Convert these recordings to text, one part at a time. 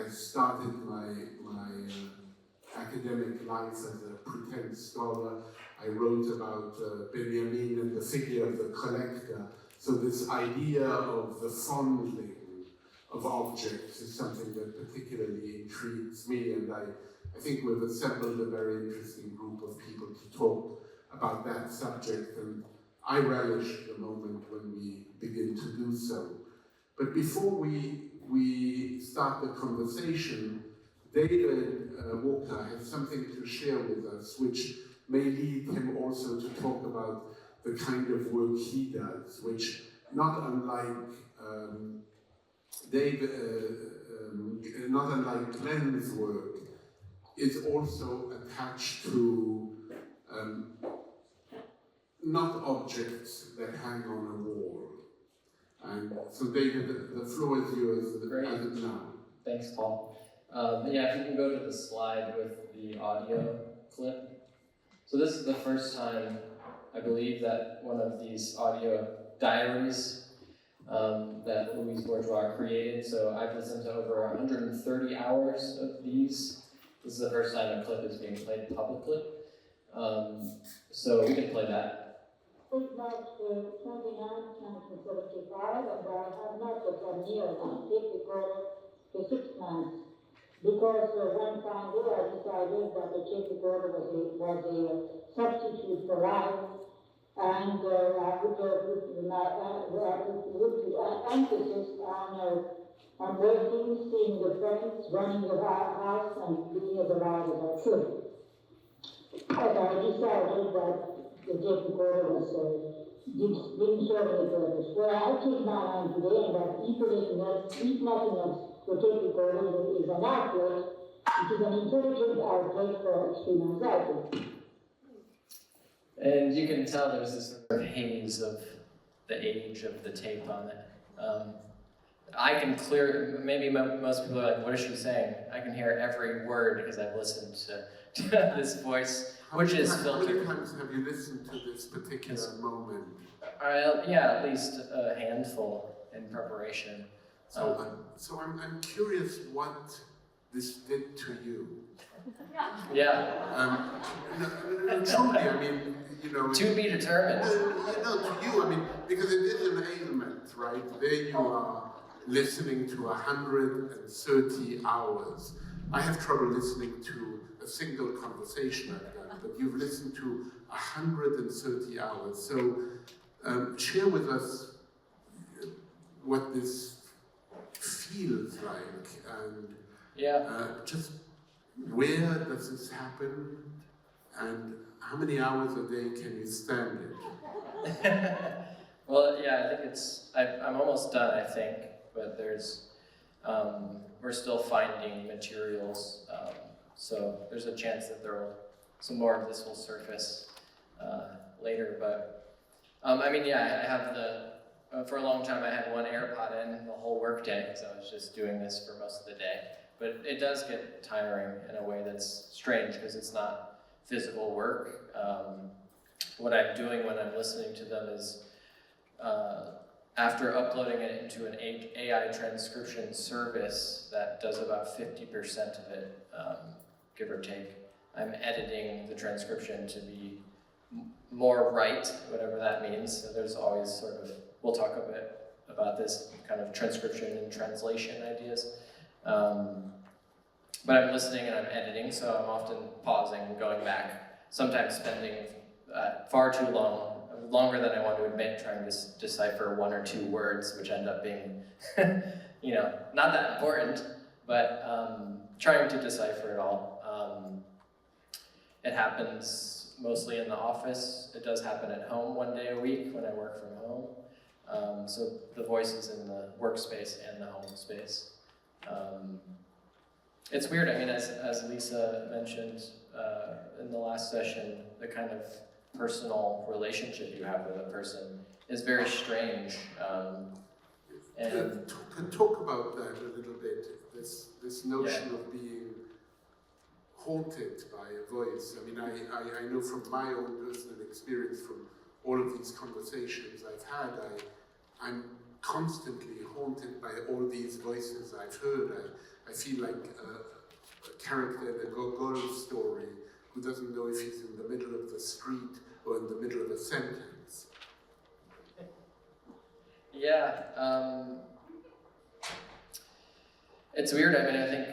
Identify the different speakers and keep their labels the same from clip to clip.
Speaker 1: I started my academic life as a pretend scholar. I wrote about Benjamin and the figure of the collector. So this idea of the fondling of objects is something that particularly intrigues me, and I think we've assembled a very interesting group of people to talk about that subject, and I relish the moment when we begin to do so. But before we start the conversation, David Walker has something to share with us, which may lead him also to talk about the kind of work he does, which, not unlike not unlike Glenn's work, is also attached to not objects that hang on a wall. And so David, the floor is yours as of now.
Speaker 2: Thanks, Paul. Yeah, if you can go to the slide with the audio clip. So this is the first time, I believe, that one of these audio diaries that Louise Bourgeois created. So I've listened to over 130 hours of these. This is the first time a clip is being played publicly. So we can play that.
Speaker 3: Since March 29, 1975, and I have not become near my tape recorder for 6 months. Because one fine day I decided that the tape recorder was a substitute for life, and I would put emphasis on working, seeing the friends, running the house, and being as alive as I could. And I decided that the tape recorder didn't serve any purpose. Well, I take my mind today, and that if nothing else, the tape recorder is an outlet. It is an intelligent outlet for extreme anxiety.
Speaker 2: And you can tell there's this sort of haze of the age of the tape on it. I can maybe most people are like, what is she saying? I can hear every word because I've listened to this voice, which is filtered.
Speaker 1: How many times have you listened to this particular moment?
Speaker 2: Yeah, at least a handful in preparation.
Speaker 1: So I'm curious what this did to you.
Speaker 2: Yeah.
Speaker 1: No, truly, I mean, you know.
Speaker 2: To be determined.
Speaker 1: To you, I mean, because it is an ailment, right? There you are listening to 130 hours. I have trouble listening to a single conversation I've done, but you've listened to 130 hours. So share with us what this feels like, and just where does this happen, and how many hours a day can you stand it?
Speaker 2: Well, yeah, I think I'm almost done, I think, but we're still finding materials, so there's a chance that some more of this will surface later, but I mean, yeah, I have for a long time I had one AirPod in the whole workday, because I was just doing this for most of the day. But it does get tiring in a way that's strange, because it's not physical work. What I'm doing when I'm listening to them is, after uploading it into an AI transcription service that does about 50% of it, give or take, I'm editing the transcription to be more right, whatever that means. So there's always sort of, we'll talk a bit about this kind of transcription and translation ideas. But I'm listening and I'm editing, so I'm often pausing and going back, sometimes spending far too long, longer than I want to admit, trying to decipher 1 or 2 words, which end up being, not that important, but trying to decipher it all. It happens mostly in the office. It does happen at home 1 day a week when I work from home. So the voice is in the workspace and the home space. It's weird, I mean, as Lisa mentioned in the last session, the kind of personal relationship you have with a person is very strange.
Speaker 1: And talk about that a little bit, this notion of being haunted by a voice. I mean, I know from my own personal experience, from all of these conversations I've had, I'm constantly haunted by all these voices I've heard. I feel like a character in a Gogol story who doesn't know if he's in the middle of the street or in the middle of a sentence.
Speaker 2: Yeah, it's weird. I mean, I think,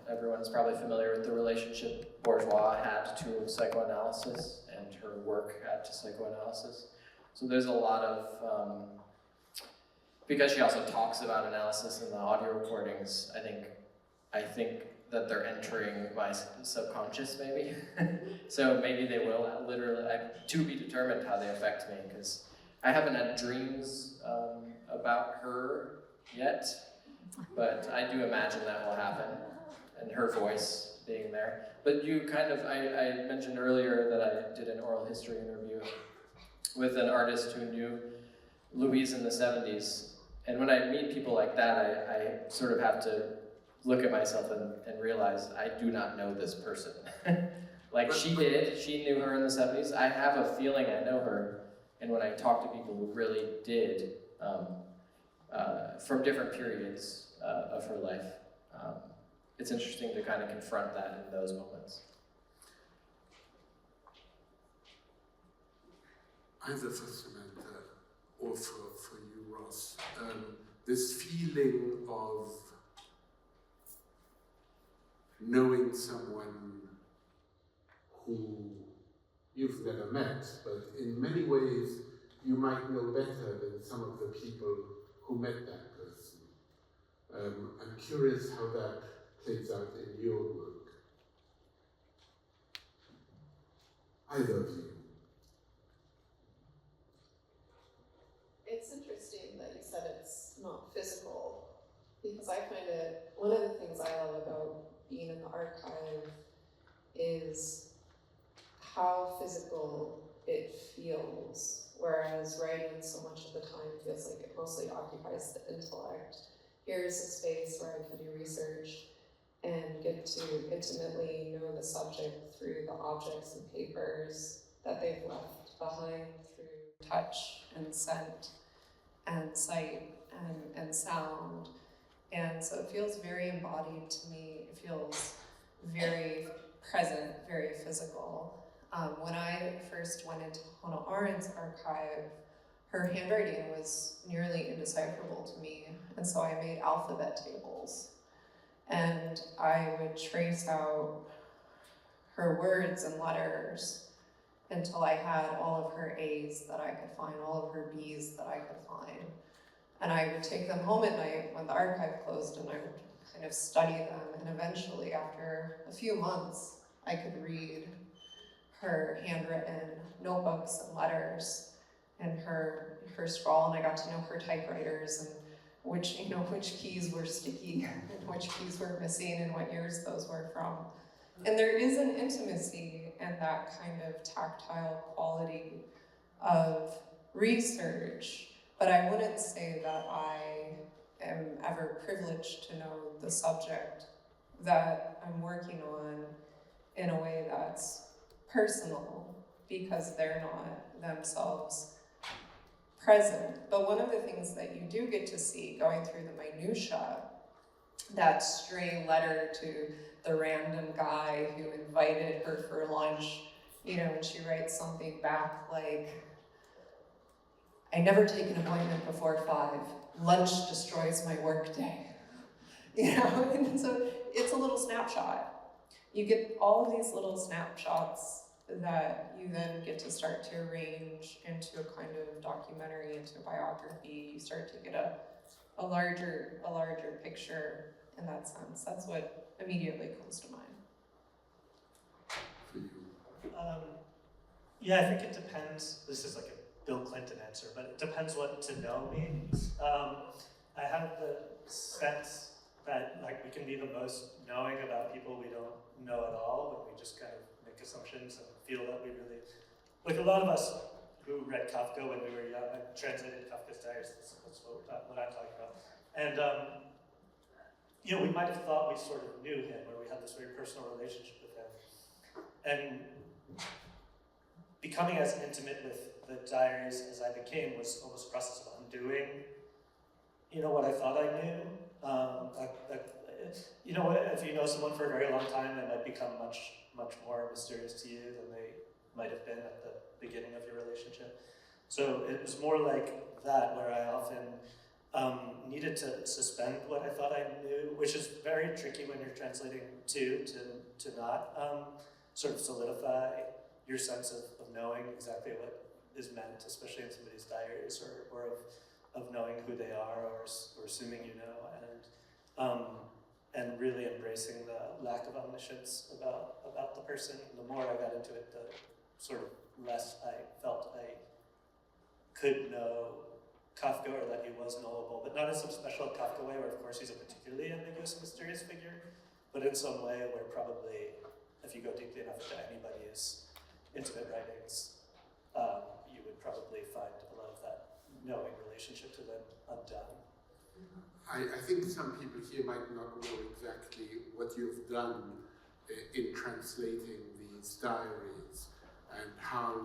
Speaker 2: everyone's probably familiar with the relationship Bourgeois had to psychoanalysis and her work had to psychoanalysis. So there's a lot of, because she also talks about analysis in the audio recordings, I think that they're entering my subconscious maybe. So maybe they will literally, to be determined how they affect me, because I haven't had dreams about her yet, but I do imagine that will happen, and her voice being there. But you I mentioned earlier that I did an oral history interview with an artist who knew Louise in the 70s, and when I meet people like that, I sort of have to look at myself and realize I do not know this person. Like she knew her in the 70s. I have a feeling I know her, and when I talk to people who really did, from different periods of her life, it's interesting to kind of confront that in those moments.
Speaker 1: Either for Samantha or for you, Ross, this feeling of knowing someone who you've never met, but in many ways you might know better than some of the people who met that person. I'm curious how that plays out in your work. Either of you.
Speaker 4: It's interesting that you said it's not physical, because I find it, one of the things I love about being in the archive is how physical it feels, whereas writing so much of the time feels like it mostly occupies the intellect. Here's a space where I can do research and get to intimately know the subject through the objects and papers that they've left behind through touch and scent and sight and sound. And so it feels very embodied to me. It feels very present, very physical. When I first went into Hannah Arendt's archive, her handwriting was nearly indecipherable to me. And so I made alphabet tables. And I would trace out her words and letters until I had all of her A's that I could find, all of her B's that I could find. And I would take them home at night when the archive closed, and I would kind of study them. And eventually, after a few months, I could read her handwritten notebooks and letters and her scrawl, and I got to know her typewriters and which keys were sticky and which keys were missing and what years those were from. And there is an intimacy and that kind of tactile quality of research, but I wouldn't say that I am ever privileged to know the subject that I'm working on in a way that's personal, because they're not themselves present. But one of the things that you do get to see going through the minutiae, that stray letter to the random guy who invited her for lunch, and she writes something back like, "I never take an appointment before 5. Lunch destroys my workday." And so it's a little snapshot. You get all of these little snapshots that you then get to start to arrange into a kind of documentary, into a biography. You start to get a larger picture in that sense. That's what immediately comes to mind.
Speaker 5: Yeah, I think it depends. This is like a Bill Clinton answer, but it depends what to know means. I have the sense that we can be the most knowing about people we don't know at all when we just kind of make assumptions and feel that we really, a lot of us who read Kafka when we were young, I translated Kafka's Diaries, that's what I'm talking about. And we might have thought we sort of knew him, or we had this very personal relationship with him. And becoming as intimate with the diaries as I became was almost a process of undoing, what I thought I knew. If you know someone for a very long time, they might become much, much more mysterious to you than they might have been at the beginning of your relationship. So it was more like that, where I often needed to suspend what I thought I knew, which is very tricky when you're translating to not sort of solidify your sense of knowing exactly what is meant, especially in somebody's diaries, or of knowing who they are, or assuming you know, and really embracing the lack of omniscience about the person. The more I got into it, the sort of less I felt I could know Kafka, or that he was knowable, but not in some special Kafka way, where of course he's a particularly ambiguous and mysterious figure, but in some way where probably, if you go deeply enough into anybody's intimate writings, you would probably find a lot of that knowing relationship to them undone.
Speaker 1: I think some people here might not know exactly what you've done in translating these diaries, and how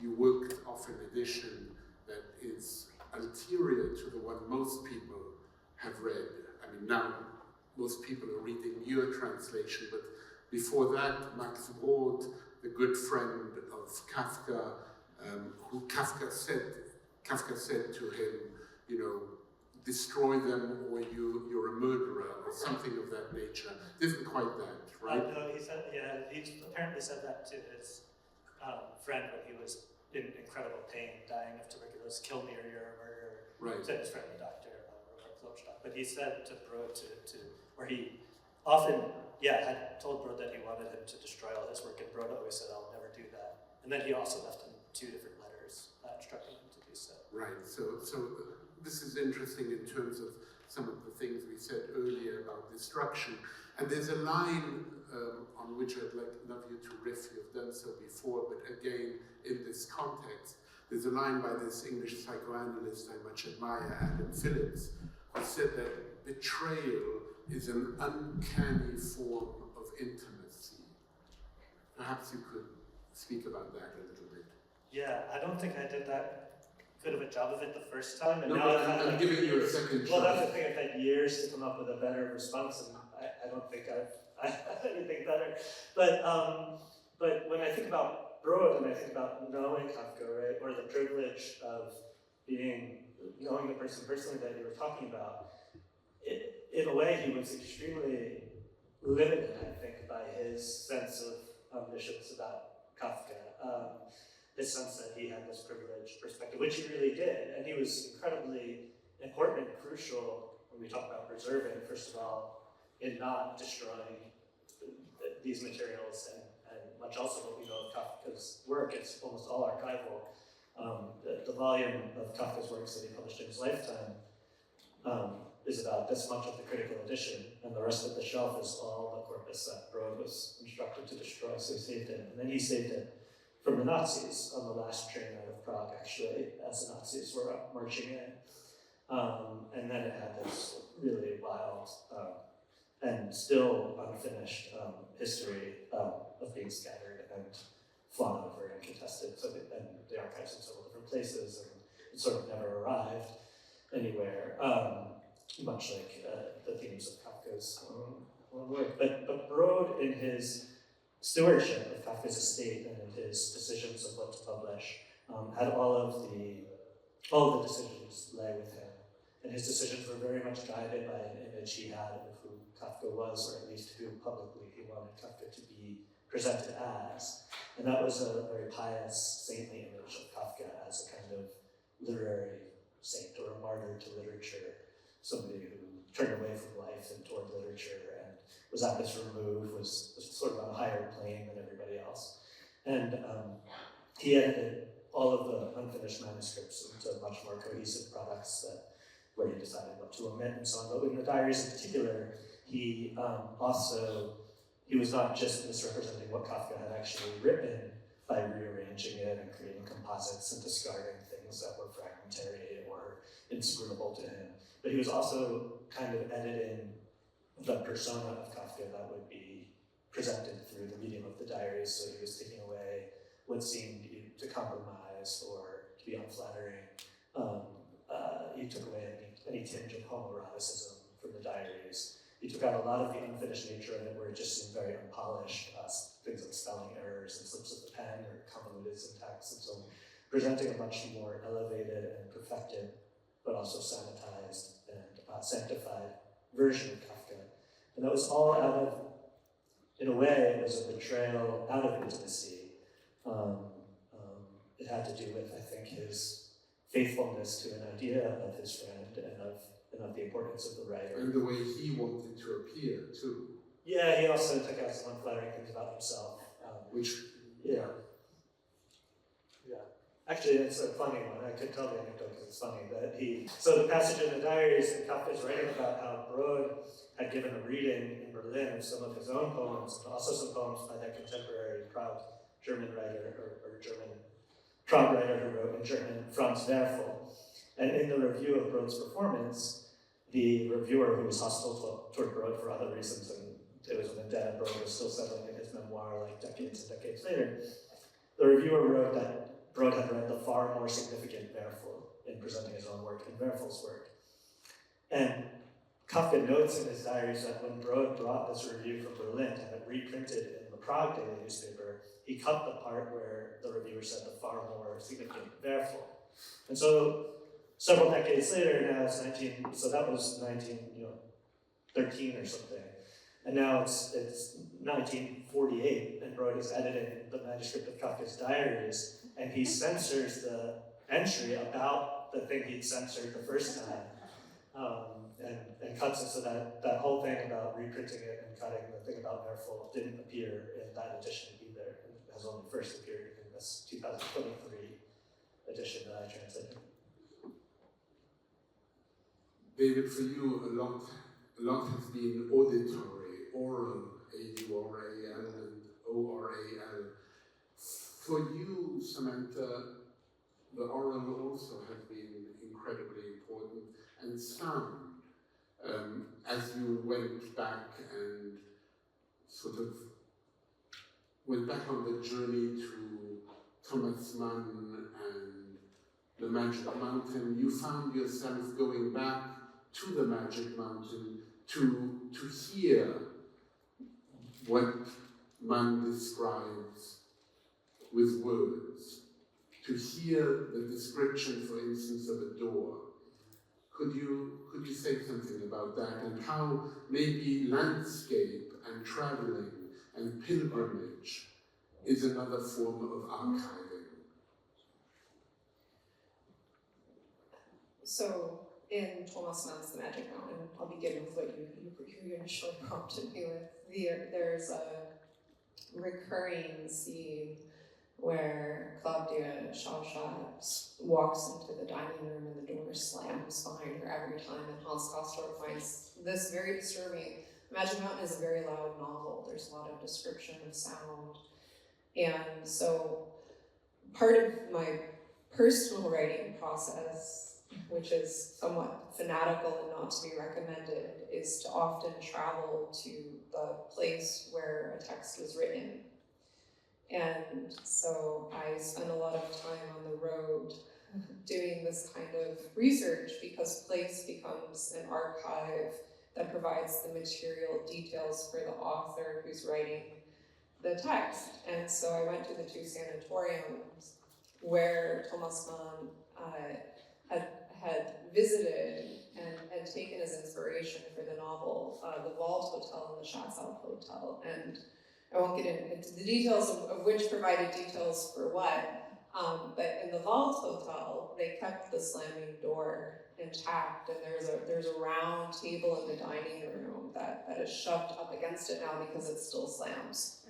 Speaker 1: you worked off an edition that is ulterior to the one most people have read. I mean, now most people are reading your translation, but before that, Max Brod, the good friend of Kafka, who Kafka said to him, destroy them or you're a murderer, or something of that nature. It isn't quite that, right?
Speaker 5: No, he apparently said that to his friend when he was in incredible pain, dying of tuberculosis. Kill me or you're a murderer.
Speaker 1: Right.
Speaker 5: Said his friend, the doctor, but he said to Brod where he often, had told Brod that he wanted him to destroy all his work, and Brod always said, I'll never do that. And then he also left him 2 different letters instructing him to do so.
Speaker 1: Right, so this is interesting in terms of some of the things we said earlier about destruction. And there's a line on which I'd love you to riff. You've done so before, but again, in this context, there's a line by this English psychoanalyst I much admire, Adam Phillips, who said that betrayal is an uncanny form of intimacy. Perhaps you could speak about that a little bit.
Speaker 5: Yeah, I don't think I did that good of a job of it the first time, and
Speaker 1: No,
Speaker 5: now
Speaker 1: I'm giving you a second
Speaker 5: Well,
Speaker 1: try.
Speaker 5: that's the thing. I've had years to come up with a better response, and I don't think I have anything better. But when I think about Brod and I think about knowing Kafka, right, or the privilege of knowing the person personally that you were talking about, in a way he was extremely limited, I think, by his sense of omniscience about Kafka. His sense that he had this privileged perspective, which he really did, and he was incredibly important and crucial when we talk about preserving, first of all, in not destroying these materials, and much also what we know of Kafka's work. It's almost all archival. The volume of Kafka's works that he published in his lifetime is about this much of the critical edition, and the rest of the shelf is all the corpus that Brod was instructed to destroy, so he saved it. And then he saved it from the Nazis on the last train out of Prague, actually, as the Nazis were marching in. And then it had this really wild and still unfinished history of being scattered and fought over and contested. And the archives in several different places, and it sort of never arrived anywhere, much like the themes of Kafka's work. But Brod, in his stewardship of Kafka's estate and in his decisions of what to publish, had all the decisions lay with him. And his decisions were very much guided by an image he had of who Kafka was, or at least who publicly he wanted Kafka to be presented as. And that was a very pious, saintly image of Kafka as a kind of literary saint or a martyr to literature, somebody who turned away from life and toward literature and was at this remove, was sort of on a higher plane than everybody else. And he edited all of the unfinished manuscripts into much more cohesive products where he decided what to omit and so on. But in the diaries in particular, he was not just misrepresenting what Kafka had actually written by rearranging it and creating composites and discarding things that were fragmentary or inscrutable to him, but he was also kind of editing the persona of Kafka that would be presented through the medium of the diaries. So he was taking away what seemed either to compromise or to be unflattering. He took away any tinge of homoeroticism from the diaries. He took out a lot of the unfinished nature of it, where it just seemed very unpolished, things like spelling errors and slips of the pen or convoluted syntax, and so presenting a much more elevated and perfected, but also sanitized and sanctified version of Kafka. And that was all out of, in a way, it was a betrayal out of intimacy. It had to do with, I think, his faithfulness to an idea of his friend and of the importance of the writer.
Speaker 1: And the way he wanted to appear, too.
Speaker 5: Yeah, he also took out some unflattering things about himself.
Speaker 1: Which,
Speaker 5: yeah. Actually, it's a funny one. I could tell the anecdote because it's funny. So the passage in the Diaries, and Kafka is writing about how Brod had given a reading in Berlin of some of his own poems, and also some poems by that contemporary proud German writer, or German Prague writer who wrote in German, Franz. And in the review of Brod's performance, the reviewer, who was hostile toward Brod for other reasons, and it was when Brod was still settling in his memoir like decades and decades later, the reviewer wrote that Brod had read the far more significant Werfel in presenting his own work and Werfel's work. And Kafka notes in his diaries that when Brod brought this review from Berlin to have it reprinted in the Prague daily newspaper, he cut the part where the reviewer said the far more significant Werfel. And so several decades later, now it's so that was 1913 or something. And now it's 1948, and Brod is editing the manuscript of Kafka's Diaries, and he censors the entry about the thing he'd censored the first time, and cuts it so that whole thing about reprinting it and cutting the thing about Werfel didn't appear in that edition either, and has only first appeared in this 2023 edition that I translated.
Speaker 1: David, for you, a lot has been auditory, oral, A-U-R-A-L and O-R-A-L. For you, Samantha, the oral also has been incredibly important, and sound. As you went back and sort of went back on the journey to Thomas Mann and the Magic Mountain, you found yourself going back to the Magic Mountain to hear what Mann describes with words, to hear the description, for instance, of a door. Could you say something about that, and how maybe landscape and traveling and pilgrimage is another form of archiving?
Speaker 4: So in Thomas Mann's The Magic Mountain, I'll begin with what you initially prompted me with. There's a recurring scene where Claudia Shawshot walks into the dining room and the door slams behind her every time, and Hans Castorp finds this very disturbing. Magic Mountain is a very loud novel. There's a lot of description of sound. And so part of my personal writing process, which is somewhat fanatical and not to be recommended, is to often travel to the place where a text was written. And so I spend a lot of time on the road doing this kind of research, because place becomes an archive that provides the material details for the author who's writing the text. And so I went to the two sanatoriums where Thomas Mann had visited and taken as inspiration for the novel, the Wald Hotel and the Schatzalp Hotel. And I won't get into the details of which provided details for what, but in the Wald Hotel, they kept the slamming door intact, and there's a round table in the dining room that is shoved up against it now because it still slams.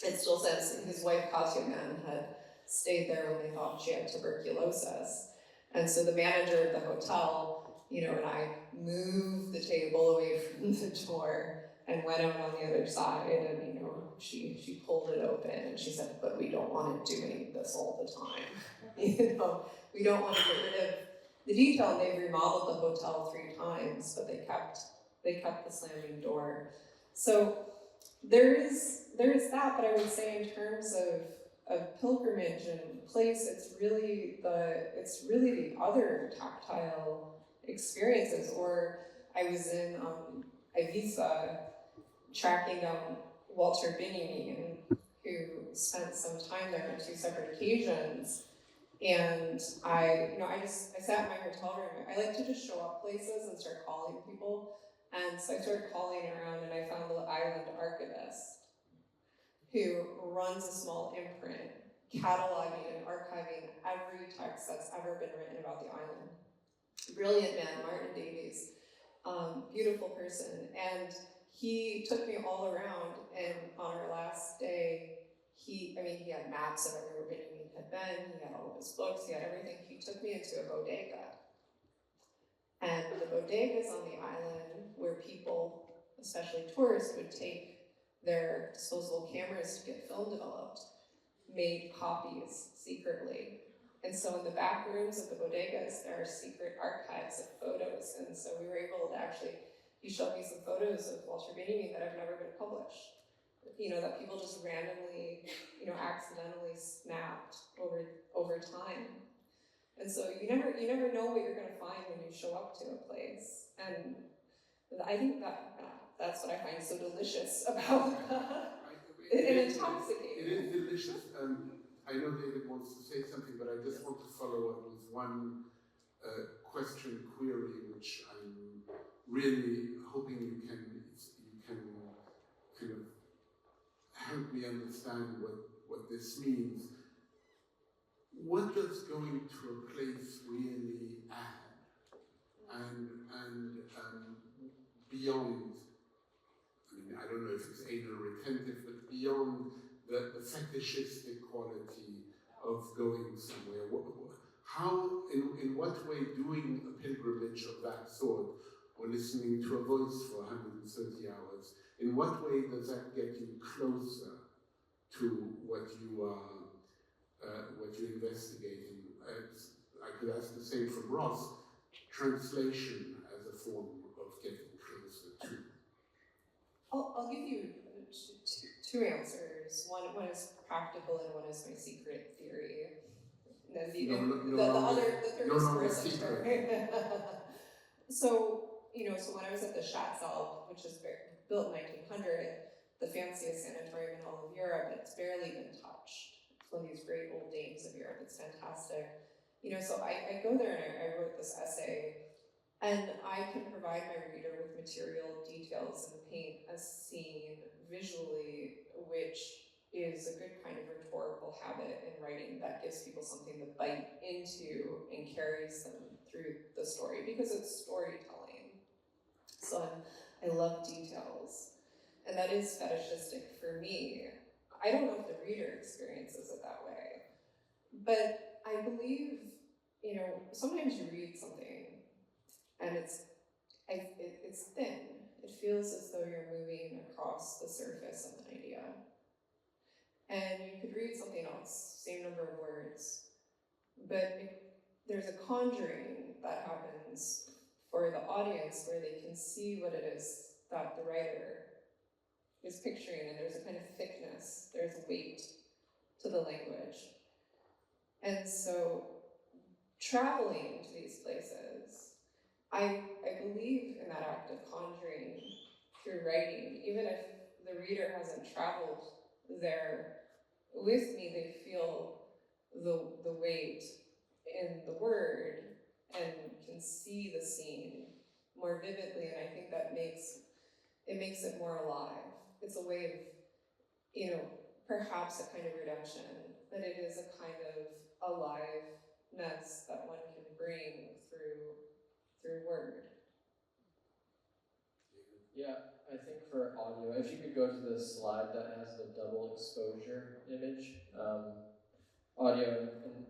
Speaker 4: It still slams. His wife, Katya Mann, had stayed there when they thought she had tuberculosis. And so the manager of the hotel, and I moved the table away from the door and went out on the other side, and she pulled it open and she said, "But we don't want it doing this all the time." We don't want to get rid of the detail. And they've remodeled the hotel 3 times, but they kept the slamming door. So there is that, but I would say in terms pilgrimage and place. It's really the other tactile experiences. Or I was in Ibiza tracking down Walter Benjamin, who spent some time there on 2 separate occasions. And I sat in my hotel room. I like to just show up places and start calling people. And so I started calling around, and I found the island archivist who runs a small imprint, cataloging and archiving every text that's ever been written about the island. Brilliant man, Martin Davies, beautiful person. And he took me all around, and on our last day, he had maps of everywhere Benjamin had been, he had all of his books, he had everything. He took me into a bodega. And the bodegas on the island where people, especially tourists, would take their disposable cameras to get film developed, made copies secretly. And so in the back rooms of the bodegas, there are secret archives of photos. And so we were able to he showed me some photos of Walter Benjamin that have never been published. That people just randomly, accidentally snapped over time. And so you never know what you're going to find when you show up to a place. And I think that's what I find so delicious about and intoxicating.
Speaker 1: It is delicious. I know David wants to say something, but I just want to follow up with one question query, which I'm really hoping you can kind of help me understand what this means. What does going to a place really add? And beyond, I don't know if it's anal retentive, but beyond the fetishistic quality of going somewhere, how, in what way doing a pilgrimage of that sort, or listening to a voice for 130 hours, in what way does that get you closer to what you're investigating? I could ask the same from Ross, translation as a form of getting closer to.
Speaker 4: I'll give you two answers. One is practical and one is my secret theory. And then the third is person. So when I was at the Schatzalp, which is built in 1900, the fanciest sanatorium in all of Europe, it's barely been touched. It's one of these great old dames of Europe. It's fantastic. So I go there and I wrote this essay, and I can provide my reader with material details and paint a scene visually, which is a good kind of rhetorical habit in writing that gives people something to bite into and carries them through the story, because it's storytelling. So I love details, and that is fetishistic for me. I don't know if the reader experiences it that way, but I believe, sometimes you read something and it's thin. It feels as though you're moving across the surface of an idea. And you could read something else, same number of words, but there's a conjuring that happens for the audience where they can see what it is that the writer is picturing, and there's a kind of thickness, there's weight to the language. And so traveling to these places, I believe in that act of conjuring through writing. Even if the reader hasn't traveled there with me, they feel the weight in the word and can see the scene more vividly, and I think that makes it more alive. It's a way of, perhaps a kind of reduction, but it is a kind of aliveness that one can bring through word.
Speaker 2: Yeah, I think for audio, if you could go to the slide that has the double exposure image, audio and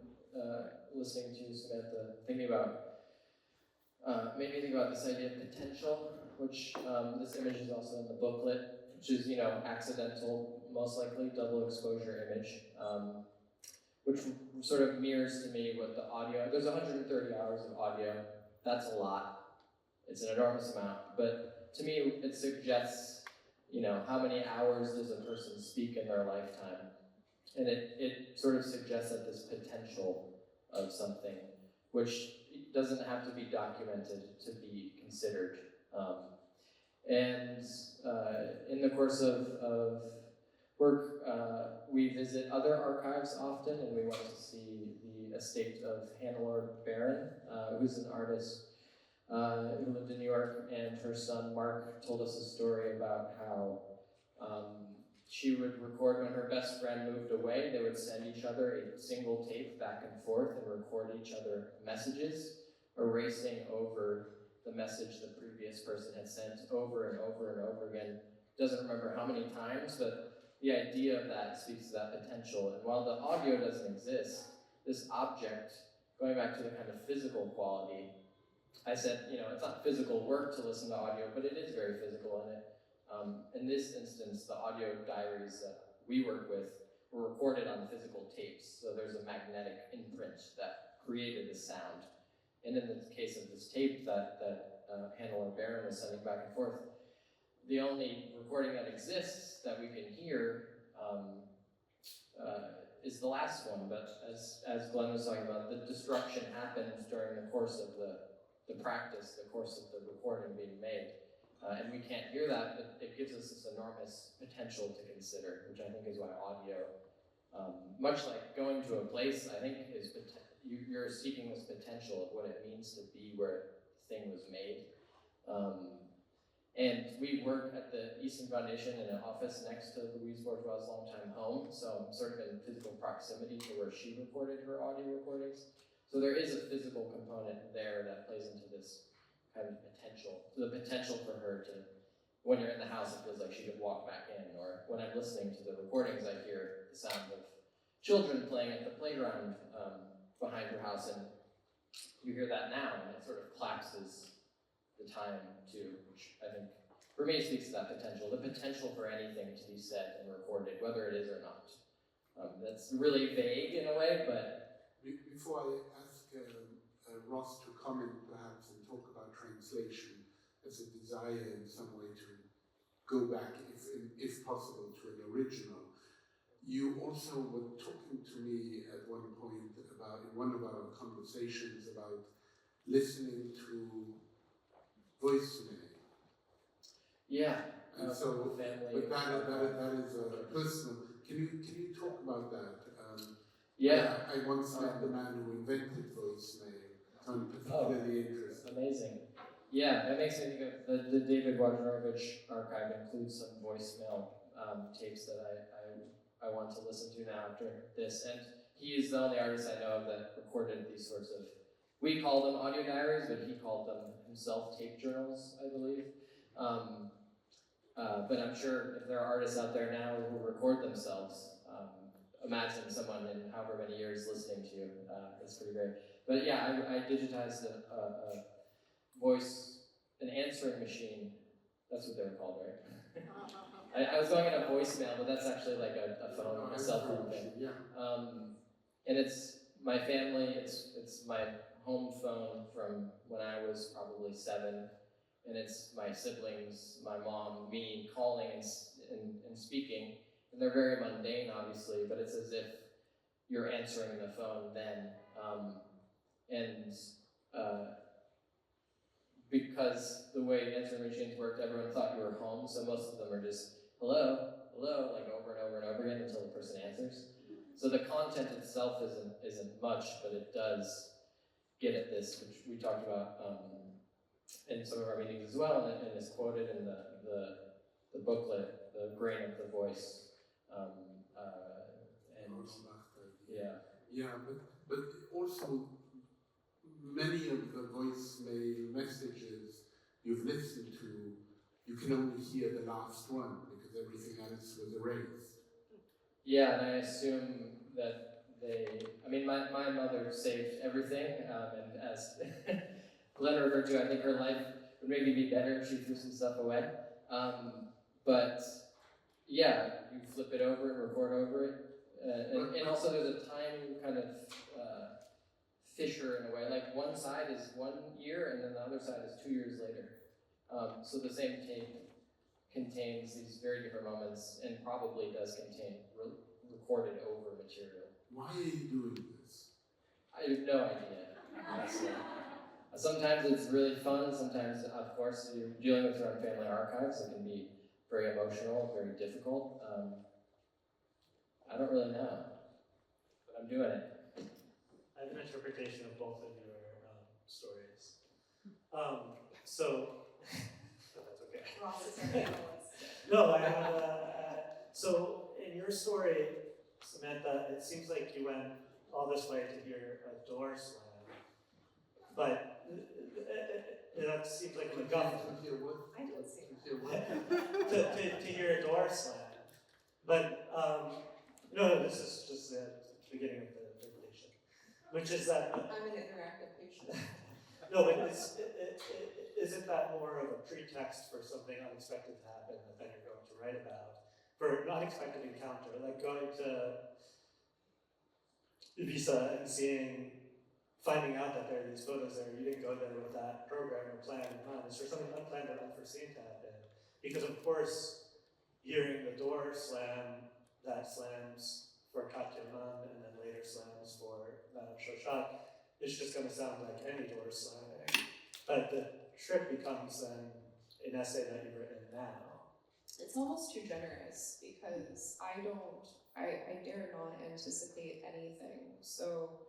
Speaker 2: listening to Samantha, thinking about, made me think about this idea of potential, which this image is also in the booklet, which is, accidental, most likely double exposure image, which sort of mirrors to me what the audio, there's 130 hours of audio, that's a lot, it's an enormous amount, but to me it suggests, how many hours does a person speak in their lifetime And it sort of suggests that this potential of something, which doesn't have to be documented to be considered. And in the course of work, we visit other archives often, and we went to see the estate of Hannelore Barron, who's an artist who lived in New York, and her son Mark told us a story about how she would record when her best friend moved away. They would send each other a single tape back and forth and record each other messages, erasing over the message the previous person had sent over and over and over again. Doesn't remember how many times, but the idea of that speaks to that potential. And while the audio doesn't exist, this object, going back to the kind of physical quality, I said, it's not physical work to listen to audio, but it is very physical in it. In this instance, the audio diaries that we work with were recorded on physical tapes, so there's a magnetic imprint that created the sound. And in the case of this tape that Hannelore Barron was sending back and forth, the only recording that exists that we can hear is the last one, but as Glenn was talking about, the destruction happens during the course of the practice, the course of the recording being made. And we can't hear that, but it gives us this enormous potential to consider, which I think is why audio, much like going to a place, I think you're seeking this potential of what it means to be where the thing was made. And we work at the Easton Foundation in an office next to Louise Bourgeois' longtime home, so I'm sort of in physical proximity to where she recorded her audio recordings. So there is a physical component there that plays into this kind of potential. So the potential for her to, when you're in the house, it feels like she could walk back in, or when I'm listening to the recordings, I hear the sound of children playing at the playground behind her house, and you hear that now, and it sort of collapses the time too, which I think for me speaks to that potential, the potential for anything to be said and recorded, whether it is or not. That's really vague in a way, but...
Speaker 1: Before I ask Ross to comment perhaps and talk about translation as a desire in some way to go back, if possible, to an original, you also were talking to me at one point about, in one of our conversations, about listening to voicemail.
Speaker 2: Yeah.
Speaker 1: And so,
Speaker 2: family.
Speaker 1: but that is personal. Can you talk about that?
Speaker 2: Yeah.
Speaker 1: I once met the man who invented voicemail. So I'm particularly interested.
Speaker 2: Amazing. Yeah, that makes me think of the David Wojnarowicz archive includes some voicemail tapes that I want to listen to now after this. And he is the only artist I know of that recorded these sorts of, we call them audio diaries, but he called them himself tape journals, I believe. But I'm sure if there are artists out there now who record themselves, imagine someone in however many years listening to you. It's pretty great. But yeah, I digitized a voice, an answering machine. That's what they're called, right? I was going in a voicemail, but that's actually like a phone, a cell phone thing.
Speaker 1: Yeah.
Speaker 2: And it's my family, it's my home phone from when I was probably 7. And it's my siblings, my mom, me calling and speaking. And they're very mundane, obviously, but it's as if you're answering the phone then. Because the way answering machines worked, everyone thought you were home, so most of them are just, hello, hello, like over and over and over again until the person answers. So the content itself isn't much, but it does get at this, which we talked about in some of our meetings as well, and is quoted in the booklet, The Grain of the Voice.
Speaker 1: Yeah, but also many of the voicemail messages you've listened to, you can only hear the last one because everything else was erased.
Speaker 2: Yeah, and I assume that my mother saved everything, and as Glenn referred to, I think her life would maybe be better if she threw some stuff away. But yeah, you flip it over and record over it. And also there's a time kind of fissure in a way, like one side is 1 year and then the other side is 2 years later. So the same tape contains these very different moments and probably does contain recorded over material.
Speaker 1: Why are you doing this?
Speaker 2: I have no idea, honestly. Sometimes it's really fun, sometimes, of course, you're dealing with your own family archives, it can be very emotional, very difficult. I don't really know, but I'm doing it.
Speaker 5: I have an interpretation of both of your stories. So, that's okay.
Speaker 4: Ross is our analyst.
Speaker 5: No, I have so in your story, Samantha, it seems like you went all this way to hear a door slam, but that seems like a Gaffer.
Speaker 1: To hear what?
Speaker 4: I didn't see
Speaker 1: To hear what?
Speaker 5: to hear a door slam. But no, this is just the beginning of the interpretation, which is that
Speaker 4: I'm an interactive patient.
Speaker 5: no, but isn't that more of a pretext for something unexpected to happen that then you're going to write about? For an unexpected encounter, like going to Ibiza and finding out that there are these photos there, you didn't go there with that program or plan in mind. Is there something unplanned or unforeseen to happen? Because of course, hearing the door slam, that slams for Katyaman and then later slams for Shota, it's just going to sound like any door slamming. But the trick becomes then an essay that you've written now.
Speaker 4: It's almost too generous because I dare not anticipate anything. So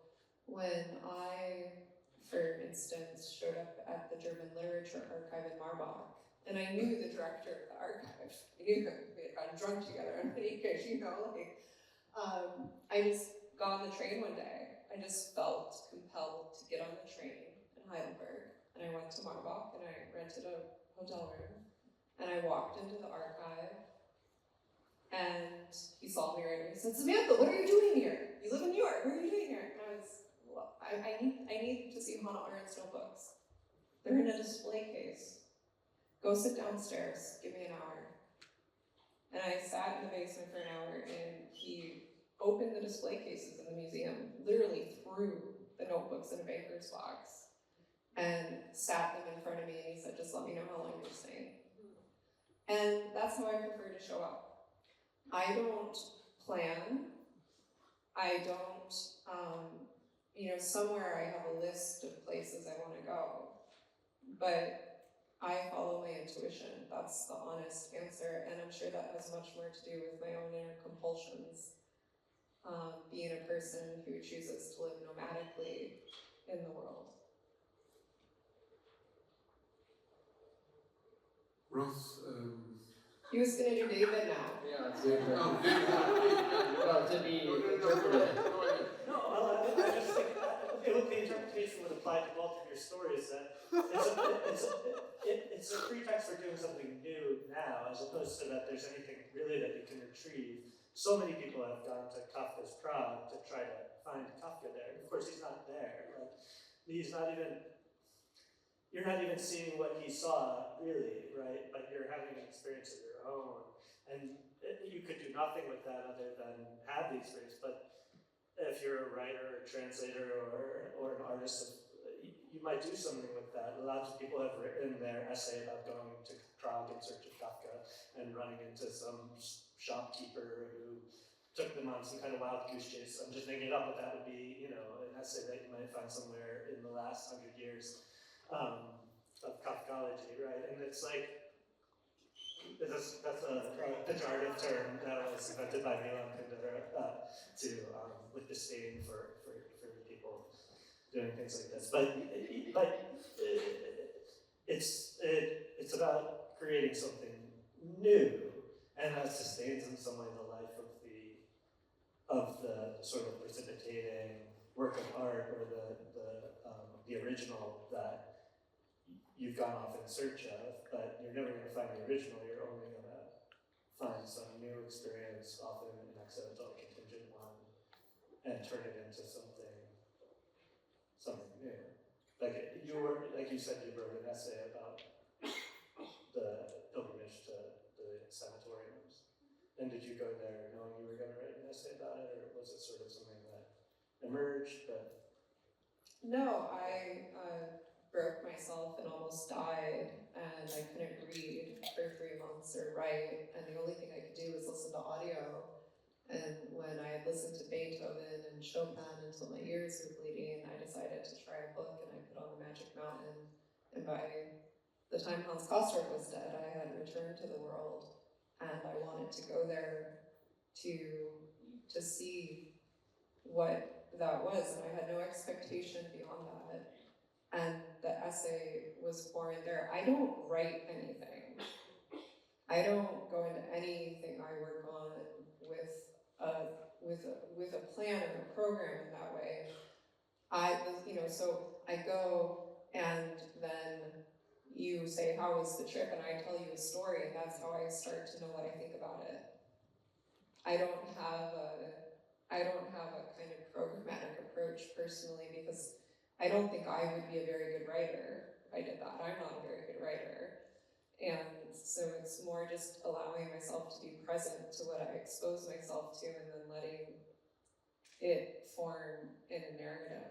Speaker 4: when I, for instance, showed up at the German Literature Archive in Marbach, and I knew the director of the archive, I knew him, we had gotten drunk together on Vegas, I just got on the train one day. I just felt compelled to get on the train in Heidelberg, and I went to Marbach and I rented a hotel room. And I walked into the archive, and he saw me right away. He said, "Samantha, what are you doing here? You live in New York. What are you doing here?" And I was, well, I need to see Hannah Arendt's notebooks. They're in a display case. Go sit downstairs. Give me an hour. And I sat in the basement for an hour, and he opened the display cases in the museum, literally threw the notebooks in a baker's box, and sat them in front of me, and he said, "Just let me know how long you're staying." And that's how I prefer to show up. I don't plan. I don't, somewhere I have a list of places I want to go, but I follow my intuition. That's the honest answer, and I'm sure that has much more to do with my own inner compulsions, being a person who chooses to live nomadically in the world.
Speaker 1: Ross,
Speaker 2: He was going to do David now. Yeah, it's David.
Speaker 1: oh,
Speaker 2: Well, to be interpreted.
Speaker 5: No, I just think the interpretation would apply to both of your stories. That it's a pretext for doing something new now, as opposed to that there's anything really that you can retrieve. So many people have gone to Kafka's Prague to try to find Kafka there. Of course, he's not there. Like, he's not even. You're not even seeing what he saw, really, right? But you're having an experience of your own. And you could do nothing with that other than have the experience. But if you're a writer, or a translator, or an artist, you might do something with that. Lots of people have written their essay about going to Prague in search of Kafka and running into some shopkeeper who took them on some kind of wild goose chase. I'm just making it up, but that would be, an essay that you might find somewhere in the last 100 years. Of Kafkology, right? And it's like, that's a pejorative term that was invented by Milan Kundera with disdain for people doing things like this. But it's about creating something new, and that sustains in some way the life of the sort of precipitating work of art or the original that you've gone off in search of, but you're never going to find the original, you're only going to find some new experience, often an accidental, contingent one, and turn it into something new. Like you said, you wrote an essay about the pilgrimage to the sanatoriums. And did you go there knowing you were going to write an essay about it, or was it sort of something that emerged?
Speaker 4: No, I broke myself and almost died, and I couldn't read for 3 months or write, and the only thing I could do was listen to audio. And when I had listened to Beethoven and Chopin until my ears were bleeding, I decided to try a book, and I put on The Magic Mountain. And by the time Hans Castorp was dead, I had returned to the world, and I wanted to go there to see what that was, and I had no expectation beyond that. And the essay was born there. I don't write anything. I don't go into anything I work on with a plan or a program in that way. So I go, and then you say, how was the trip? And I tell you a story, and that's how I start to know what I think about it. I don't have a kind of programmatic approach personally, because I don't think I would be a very good writer if I did that. I'm not a very good writer. And so it's more just allowing myself to be present to what I expose myself to, and then letting it form in a narrative.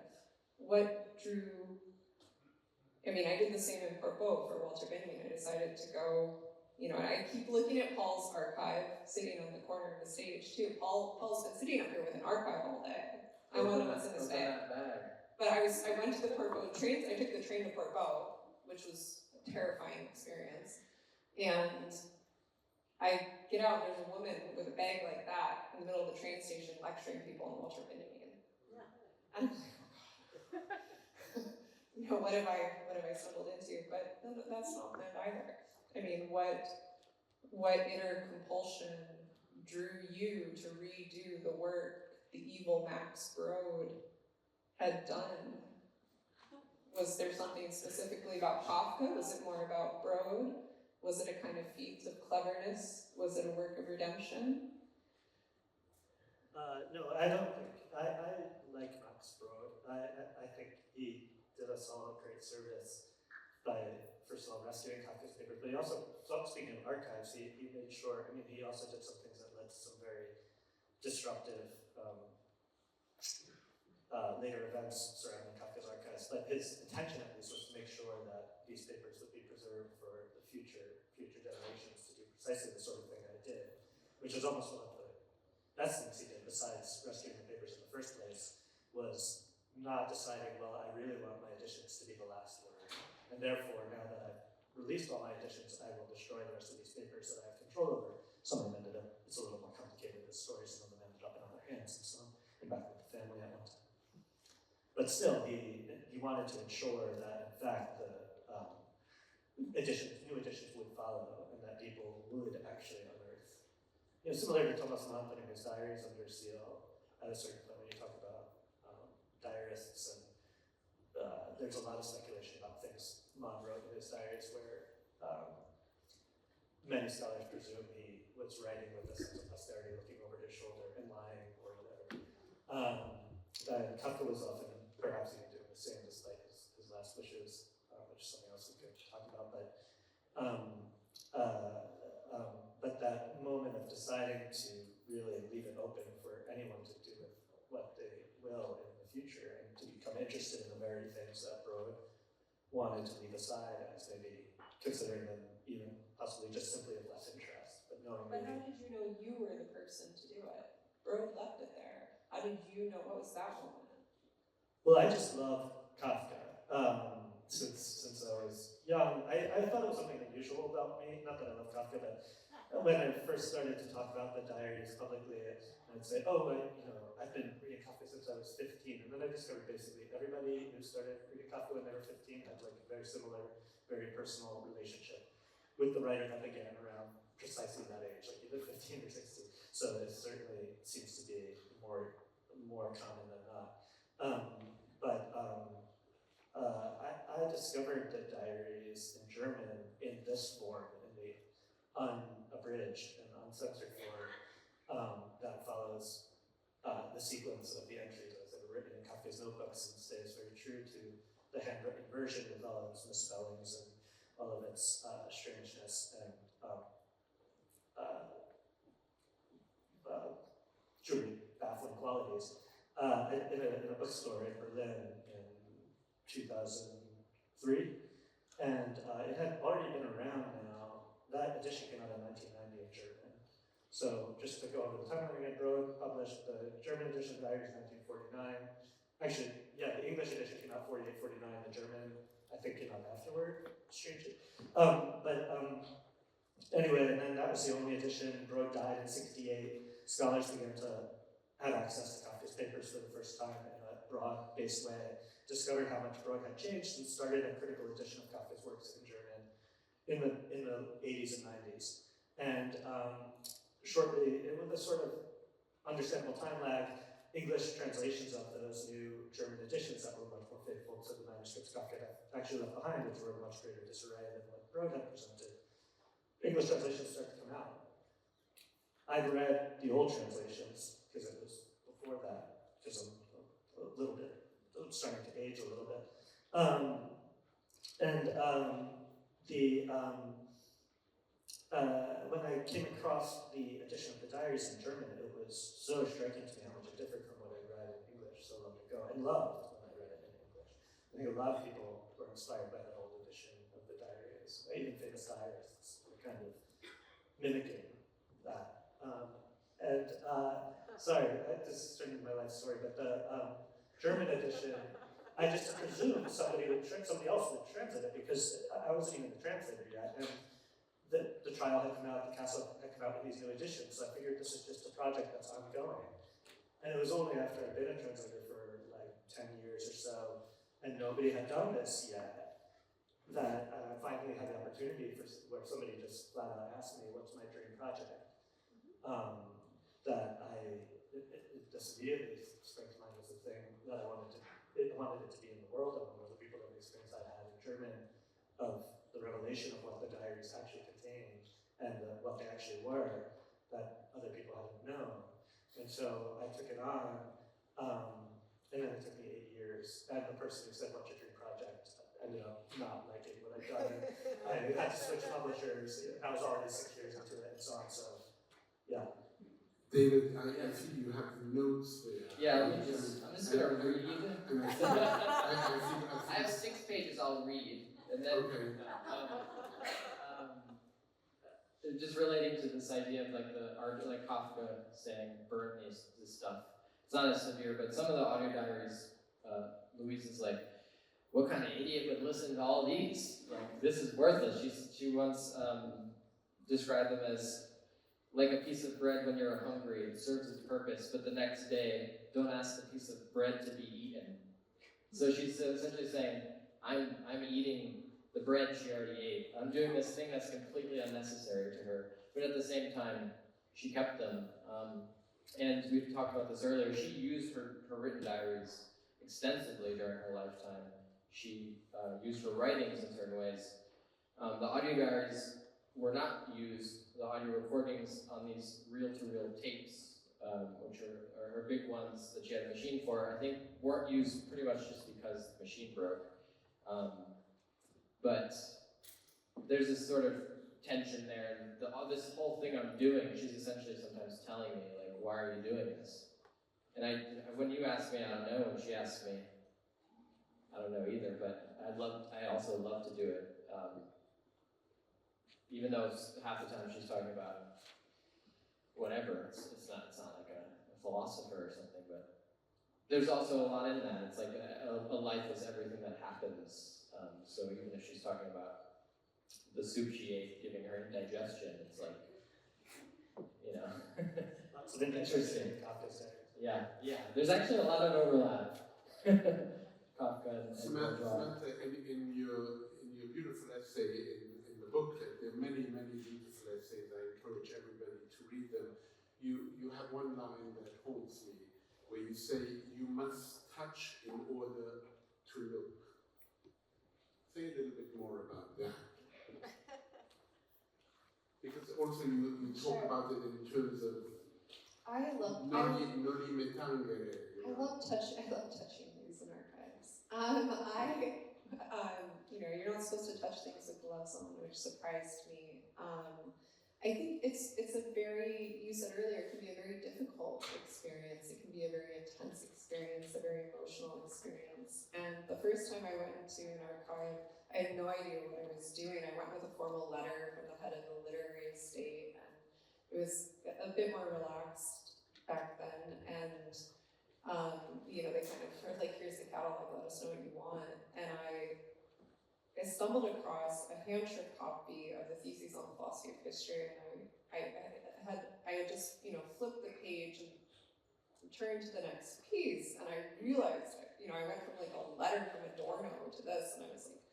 Speaker 4: I did the same in Portbeau for Walter Benjamin. I decided to go, and I keep looking at Paul's archive sitting on the corner of the stage too. Paul's been sitting up here with an archive all day. I wonder what's in his bag. But I went to the Portbeau trains. I took the train to Portbeau, which was a terrifying experience. And I get out, and there's a woman with a bag like that in the middle of the train station lecturing people on Walter Benjamin. Yeah. And I'm like, oh God. What have I stumbled into? But that's not planned either. What inner compulsion drew you to redo the work the evil Max Brod had done? Was there something specifically about Kafka? Was it more about Brod? Was it a kind of feat of cleverness? Was it a work of redemption?
Speaker 5: No, I don't think. I like Max Brod. I think he did us all a great service by, first of all, rescuing Kafka's papers, but he also, speaking of archives, he made sure, he also did some things that led to some very disruptive later events surrounding Kafka's archives, but his intention at least was to make sure that these papers would be preserved for the future generations to do precisely the sort of thing I did, which is almost one of the best things he did, besides rescuing the papers in the first place, was not deciding, well, I really want my editions to be the last word, and therefore, now that I've released all my editions, I will destroy the rest of these papers that I have control over. Some of them ended up, it's a little more complicated, this story, some of them ended up in other hands, and some in back with the family at one time. But still, he wanted to ensure that, in fact, the new editions would follow, and that people would actually unearth. Similar to Thomas Mann putting his diaries under seal at a certain point when you talk about diarists, and there's a lot of speculation about things Mann wrote in his diaries where many scholars presume he was writing with a sense of posterity looking over his shoulder and lying or whatever. And Kafka was often perhaps even doing the same despite his last wishes, which is something else we could talk about. But that moment of deciding to really leave it open for anyone to do with what they will in the future, and to become interested in the very things that Brod wanted to leave aside as maybe considering them even possibly just simply of less interest, but knowing.
Speaker 4: But how did you know you were the person to do it? Brod left it there. How did you know? What was that moment?
Speaker 5: Well, I just love Kafka. Since I was young, I thought it was something unusual about me. Not that I love Kafka, but when I first started to talk about the diaries publicly, I'd say, I've been reading Kafka since I was 15. And then I discovered basically everybody who started reading Kafka when they were 15 had like a very similar, very personal relationship with the writer that began around precisely that age, like either 15 or 16. So it certainly seems to be more common than not. I discovered the diaries in German in this form, in the unabridged and uncensored form that follows the sequence of the entries as they were written in Kafka's notebooks and stays very true to the handwritten version with all of its misspellings and all of its strangeness and truly baffling qualities. In a bookstore in Berlin in 2003, and it had already been around now. That edition came out in 1990 in German, So just to go over the timeline again, Brode published the German edition of Diaries in 1949. Actually, yeah, the English edition came out 48, 49. The German, I think, came out afterward, strangely. Anyway, and then that was the only edition. Brode died in 68. Scholars began to have access to Kafka's papers for the first time in a broad-based way, discovered how much Brode had changed, and started a critical edition of Kafka's works in German in the 80s and 90s. And shortly, with a sort of understandable time lag, English translations of those new German editions that were much more faithful to the manuscripts Kafka had actually left behind, which were in much greater disarray than what Brode had presented. English translations started to come out. I've read the old translations, because it was before that, because I'm a little bit, I'm starting to age a little bit. When I came across the edition of the Diaries in German, it was so striking to me how much it differed from what I read in English so long ago, and loved when I read it in English. I think a lot of people were inspired by that old edition of the Diaries, even famous diarists were kind of mimicking that. Sorry, this is turning my life story, but the German edition, I just presumed somebody else would translate it, because I wasn't even the translator yet, and the trial had come out, the castle had come out with these new editions, so I figured this is just a project that's ongoing. And it was only after I'd been a translator for like 10 years or so, and nobody had done this yet, that I finally had the opportunity where somebody just flat out asked me, what's my dream project? This immediately sprang to mind as the thing that I wanted it to be in the world, and one of the people that experience I had in German of the revelation of what the diaries actually contained and what they actually were that other people hadn't known. And so I took it on, and then it took me 8 years. And the person who said, what's your dream project, ended up not liking what I'd done. I had to switch publishers. I was already 6 years into it and so on, so yeah.
Speaker 1: David, I see you have notes there.
Speaker 2: Yeah, I'm just gonna read.
Speaker 1: I
Speaker 2: I have 6 pages I'll read, and then
Speaker 1: okay.
Speaker 2: Just relating to this idea of like like Kafka saying burn this stuff. It's not as severe, but some of the audio diaries, Louise is like, what kind of idiot would listen to all these? Like, this is worthless. She once described them as like a piece of bread when you're hungry. It serves its purpose, but the next day, don't ask the piece of bread to be eaten. So she's essentially saying, I'm eating the bread she already ate. I'm doing this thing that's completely unnecessary to her. But at the same time, she kept them. And we've talked about this earlier. She used her written diaries extensively during her lifetime. She used her writings in certain ways. The audio diaries were not used, the audio recordings on these reel-to-reel tapes, which are her big ones that she had a machine for, I think weren't used pretty much just because the machine broke. But there's this sort of tension there, and this whole thing I'm doing, she's essentially sometimes telling me, like, why are you doing this? And when you ask me, I don't know, when she asks me, I don't know either, but I also love to do it. Even though half the time she's talking about whatever, it's not like a philosopher or something, but there's also a lot in that. It's like a life is everything that happens. So even if she's talking about the soup she ate giving her indigestion, it's like, you know.
Speaker 5: Lots of interesting Kafka settings.
Speaker 2: Yeah. There's actually a lot of overlap. Kafka and
Speaker 1: Samantha, in your beautiful essay in the booklet, there are many beautiful essays. I encourage everybody to read them. You have one line that haunts me, where you say, you must touch in order to look. Say a little bit more about that. Because also you talk about it in terms of
Speaker 4: I love touching things in archives. You're not supposed to touch things with gloves on, which surprised me. I think it's a very, you said earlier, it can be a very difficult experience. It can be a very intense experience, a very emotional experience. And the first time I went into an archive, I had no idea what I was doing. I went with a formal letter from the head of the literary estate, and It was a bit more relaxed back then, and they kind of were like, here's the catalog, let us know what you want. And I stumbled across a hand-shaped copy of the Theses on the Philosophy of History, and I had just, flipped the page and turned to the next piece, and I realized, I went from like a letter from Adorno to this, and I was like,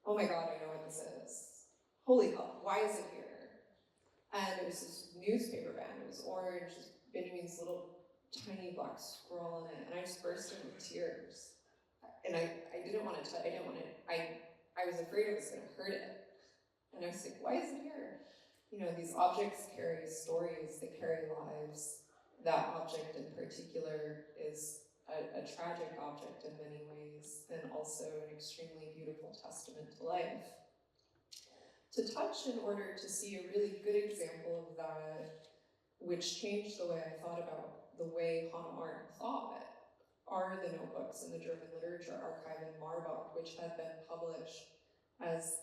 Speaker 4: oh my God, I know what this is. Holy hell, why is it here? And it was this newspaper band, it was orange, Benjamin's little tiny black scroll on it, and I just burst into tears. And I didn't want to I was afraid I was going to hurt it. And I was like, why is it here? These objects carry stories, they carry lives. That object in particular is a tragic object in many ways, and also an extremely beautiful testament to life. To touch in order to see a really good example of that, which changed the way I thought about the way Hannah Arendt thought, are the notebooks in the German Literature Archive in Marbach, which had been published as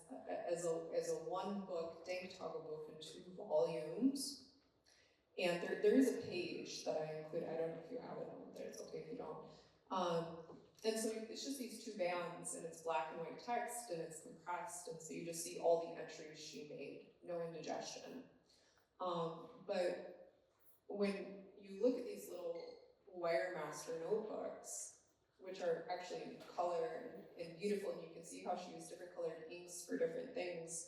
Speaker 4: a one-book Denktagebuch in 2 volumes. And there is a page that I include, I don't know if you have it on there, it's okay if you don't. And so it's just these 2 bands, and it's black and white text, and it's compressed, and so you just see all the entries she made, no indigestion. But when you look at these little Wiremaster notebooks, which are actually in color and beautiful, and you can see how she used different colored inks for different things,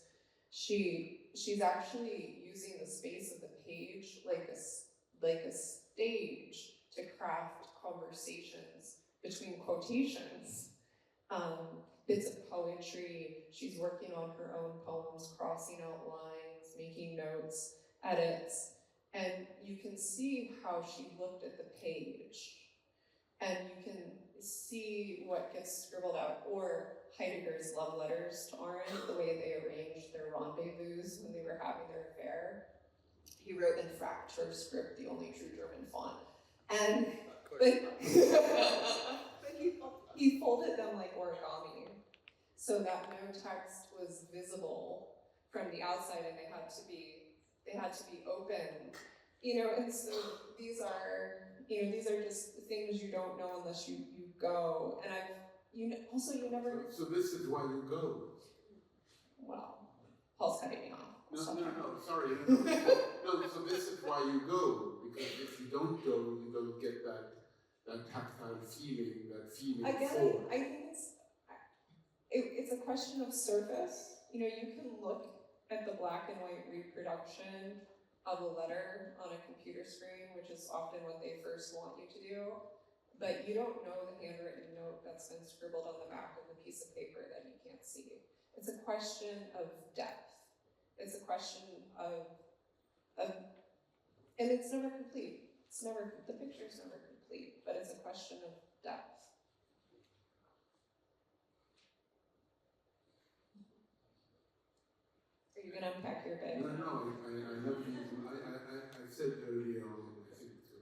Speaker 4: she's actually using the space of the page like a stage to craft conversations between quotations, bits of poetry. She's working on her own poems, crossing out lines, making notes, edits, and you can see how she looked at the page, and you can see what gets scribbled out, or Heidegger's love letters to Arendt, the way they arranged their rendezvous when they were having their affair. He wrote in Fraktur script, the only true German font. And but he folded them like origami, so that no text was visible from the outside, and they had to be open, and so these are just things you don't know unless you go. And you never.
Speaker 1: So this is why you go.
Speaker 4: Well, Paul's cutting me off.
Speaker 1: No, sorry. No, so this is why you go, because if you don't go, you don't get that tactile feeling,
Speaker 4: Again, I think it's a question of surface. You can look at the black and white reproduction of a letter on a computer screen, which is often what they first want you to do, but you don't know the handwritten note that's been scribbled on the back of the piece of paper that you can't see. It's a question of depth. It's a question of and it's never complete. The picture's never complete, but it's a question of depth. Are you gonna unpack your bag?
Speaker 1: No, I love these. I said earlier on, I think to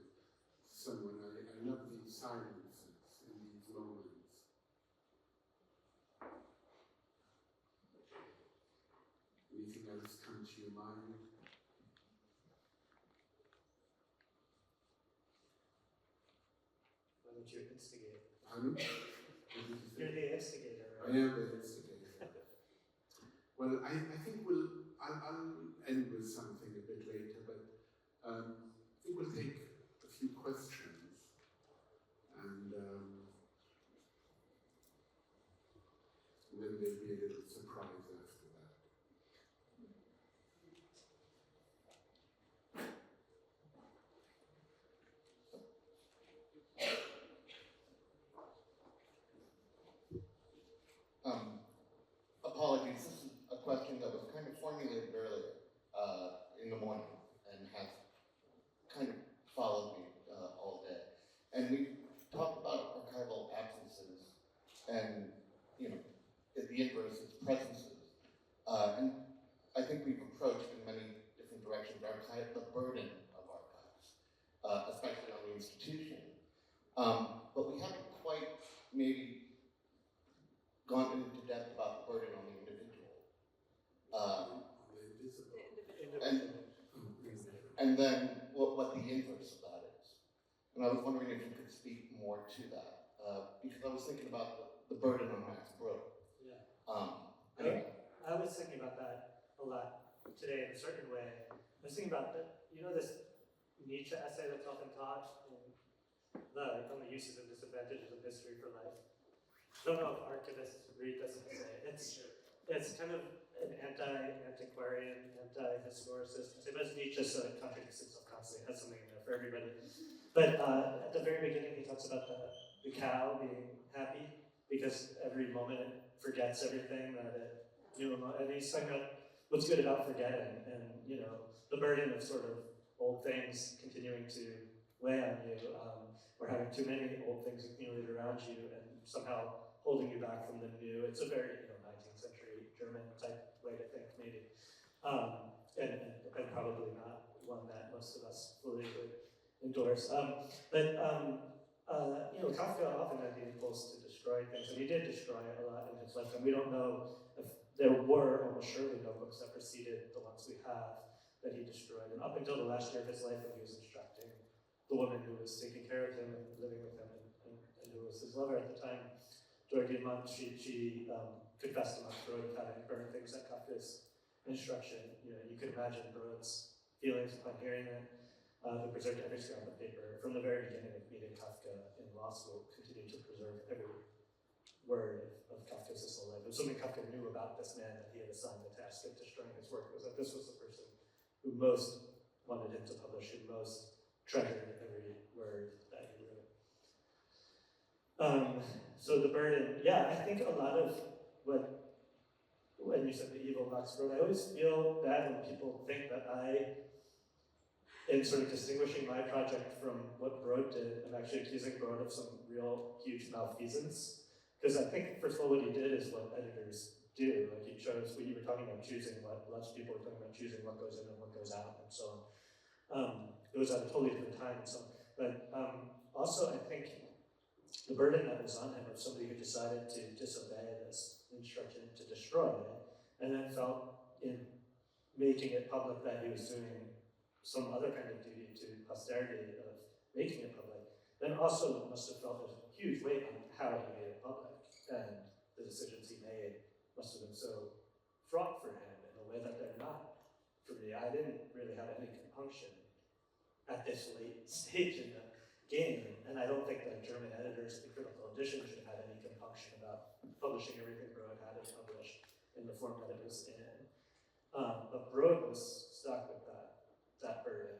Speaker 1: someone, I love these silences in these moments. Anything else come to your mind?
Speaker 5: Why don't you instigate?
Speaker 1: Pardon?
Speaker 5: You're the instigator, right?
Speaker 1: I am the instigator. Well, I think I'll end with something a bit later, but I think we'll take a few questions, and then there'll be a little surprise after that.
Speaker 6: Apologies, this is a question that was kind of formulated earlier in the morning and has kind of followed me all day. And we talked about archival absences and, the inverse is presences. And I think we've approached in many different directions the burden of archives, especially on the institution. But we haven't quite maybe gone into depth about the burden on the individual. and then what the inverse of that is. And I was wondering if you could speak more to that, because I was thinking about the burden on Max Brooke.
Speaker 5: Yeah.
Speaker 6: Anyway.
Speaker 5: I was thinking about that a lot today in a certain way. I was thinking about this Nietzsche essay that's often taught on the uses and disadvantages of history for life. I don't know if archivists read this essay. It's kind of an antiquarian, anti-historicist. It was Nietzsche, so it contradicts itself constantly. It has something in there for everybody. But at the very beginning, he talks about the cow being happy because every moment it forgets everything that it knew. And he's talking about what's good about forgetting, and the burden of sort of old things continuing to weigh on you, or having too many old things accumulated around you, and somehow holding you back from the new. It's a very 19th century German type way to think, maybe, and probably not one that most of us fully would endorse. Kafka often had the impulse to destroy things, and he did destroy a lot in his lifetime. We don't know if there were almost surely no books that preceded the ones we have that he destroyed. And up until the last year of his life, when he was instructing the woman who was taking care of him and living with him and who was his lover at the time, Georgian monk, she confessed to Max Brod of having burned things at Kafka's instruction. You could imagine Brod's feelings upon hearing it. They preserved every scrap of paper from the very beginning of meeting Kafka in law school, continued to preserve every word of Kafka's whole life. It was something Kafka knew about this man that he had assigned the task of destroying his work. It was that this was the person who most wanted him to publish, who most treasured every word that he wrote. So the burden, I think a lot of when you said the evil Max Brod, I always feel bad when people think that in sort of distinguishing my project from what Brod did, I'm actually accusing Brod of some real huge malfeasance. Because I think, first of all, what he did is what editors do. Like he chose, when you were talking about choosing lots of people were talking about choosing what goes in and what goes out and so on. It was at a totally different time and so on. But also, I think the burden that was on him of somebody who decided to disobey this instruction to destroy, and then felt in making it public that he was doing some other kind of duty to posterity of making it public, then also must have felt a huge weight on how he made it public, and the decisions he made must have been so fraught for him in a way that they're not for me. I didn't really have any compunction at this late stage in the game, and I don't think that German editors of the critical edition should have had any compunction about publishing everything Brod had to publish in the form that it was in. But Brod was stuck with that burden,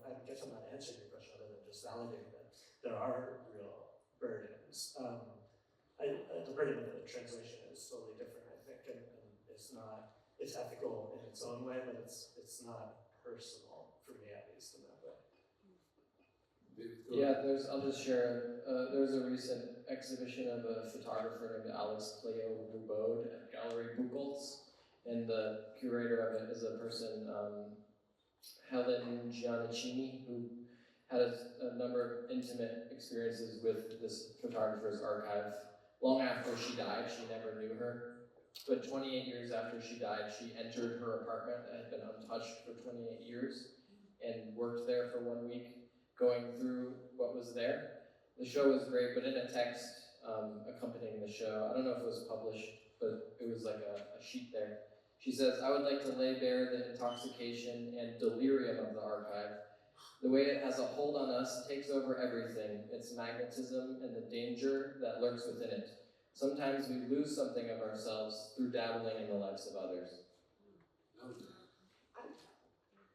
Speaker 5: I guess I'm not answering your question other than just validating that there are real burdens. The burden of the translation is totally different, I think, and it's ethical in its own way, but it's not personal, for me at least, in that way.
Speaker 2: Yeah, I'll just share, there's a recent exhibition of a photographer named Alex Cleo Bubode at Gallery Buchholz, and the curator of it is a person, Helen Giannichini, who had a number of intimate experiences with this photographer's archive. Long after she died, she never knew her, but 28 years after she died, she entered her apartment that had been untouched for 28 years and worked there for 1 week, going through what was there. The show was great, but in a text accompanying the show, I don't know if it was published, but it was like a sheet there. She says, "I would like to lay bare the intoxication and delirium of the archive. The way it has a hold on us takes over everything, its magnetism and the danger that lurks within it. Sometimes we lose something of ourselves through dabbling in the lives of others."